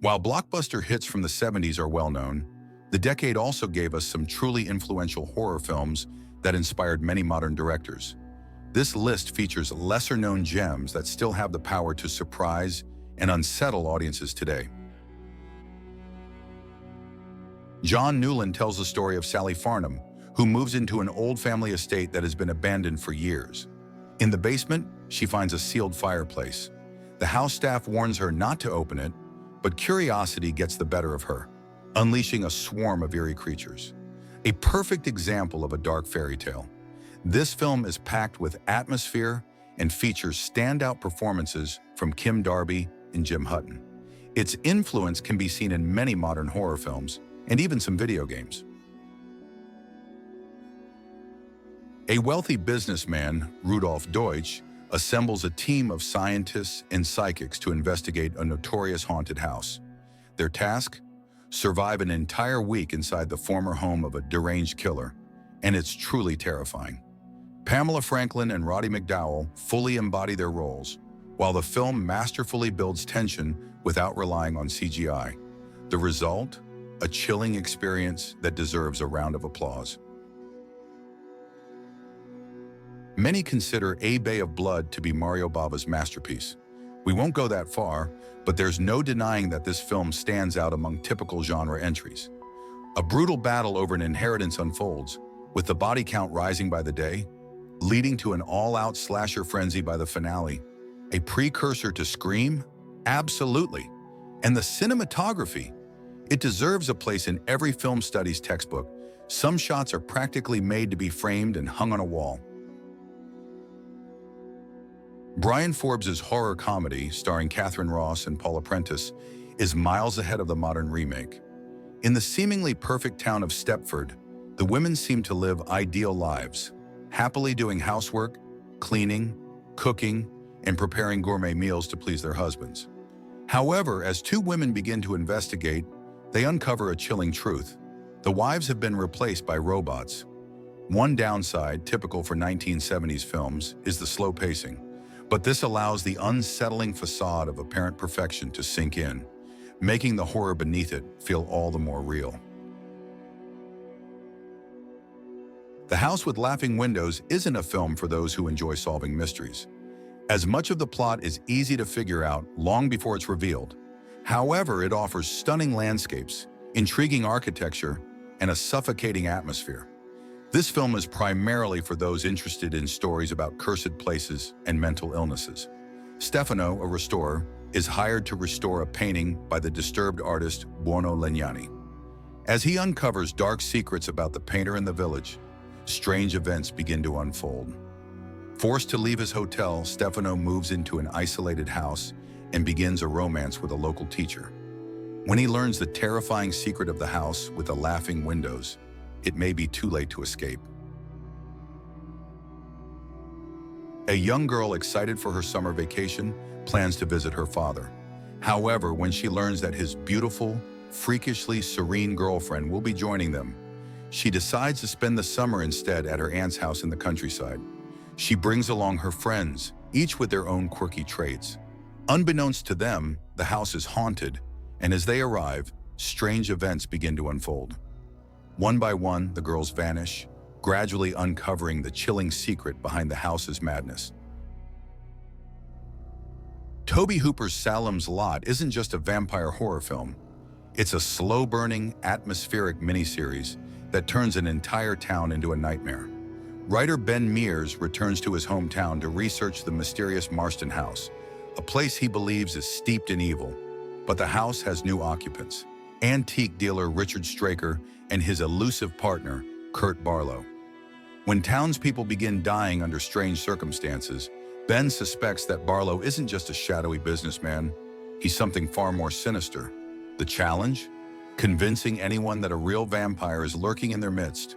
While blockbuster hits from the 70s are well known, the decade also gave us some truly influential horror films that inspired many modern directors. This list features lesser-known gems that still have the power to surprise and unsettle audiences today. John Newland tells the story of Sally Farnham, who moves into an old family estate that has been abandoned for years. In the basement, she finds a sealed fireplace. The house staff warns her not to open it, but curiosity gets the better of her, unleashing a swarm of eerie creatures. A perfect example of a dark fairy tale. This film is packed with atmosphere and features standout performances from Kim Darby and Jim Hutton. Its influence can be seen in many modern horror films and even some video games. A wealthy businessman, Rudolf Deutsch, assembles a team of scientists and psychics to investigate a notorious haunted house. Their task? Survive an entire week inside the former home of a deranged killer, and it's truly terrifying. Pamela Franklin and Roddy McDowall fully embody their roles, while the film masterfully builds tension without relying on CGI. The result? A chilling experience that deserves a round of applause. Many consider A Bay of Blood to be Mario Bava's masterpiece. We won't go that far, but there's no denying that this film stands out among typical genre entries. A brutal battle over an inheritance unfolds, with the body count rising by the day, leading to an all-out slasher frenzy by the finale. A precursor to Scream? Absolutely. And the cinematography? It deserves a place in every film studies textbook. Some shots are practically made to be framed and hung on a wall. Brian Forbes' horror comedy, starring Catherine Ross and Paula Prentice, is miles ahead of the modern remake. In the seemingly perfect town of Stepford, the women seem to live ideal lives, happily doing housework, cleaning, cooking, and preparing gourmet meals to please their husbands. However, as two women begin to investigate, they uncover a chilling truth. The wives have been replaced by robots. One downside, typical for 1970s films, is the slow pacing. But this allows the unsettling facade of apparent perfection to sink in, making the horror beneath it feel all the more real. The House with Laughing Windows isn't a film for those who enjoy solving mysteries, as much of the plot is easy to figure out long before it's revealed. However, it offers stunning landscapes, intriguing architecture, and a suffocating atmosphere. This film is primarily for those interested in stories about cursed places and mental illnesses. Stefano, a restorer, is hired to restore a painting by the disturbed artist Buono Legnani. As he uncovers dark secrets about the painter in the village, strange events begin to unfold. Forced to leave his hotel, Stefano moves into an isolated house and begins a romance with a local teacher. When he learns the terrifying secret of the house with the laughing windows, it may be too late to escape. A young girl excited for her summer vacation plans to visit her father. However, when she learns that his beautiful, freakishly serene girlfriend will be joining them, she decides to spend the summer instead at her aunt's house in the countryside. She brings along her friends, each with their own quirky traits. Unbeknownst to them, the house is haunted, and as they arrive, strange events begin to unfold. One by one, the girls vanish, gradually uncovering the chilling secret behind the house's madness. Tobe Hooper's Salem's Lot isn't just a vampire horror film. It's a slow-burning, atmospheric miniseries that turns an entire town into a nightmare. Writer Ben Mears returns to his hometown to research the mysterious Marston house, a place he believes is steeped in evil. But the house has new occupants: antique dealer Richard Straker and his elusive partner, Kurt Barlow. When townspeople begin dying under strange circumstances, Ben suspects that Barlow isn't just a shadowy businessman, he's something far more sinister. The challenge? Convincing anyone that a real vampire is lurking in their midst.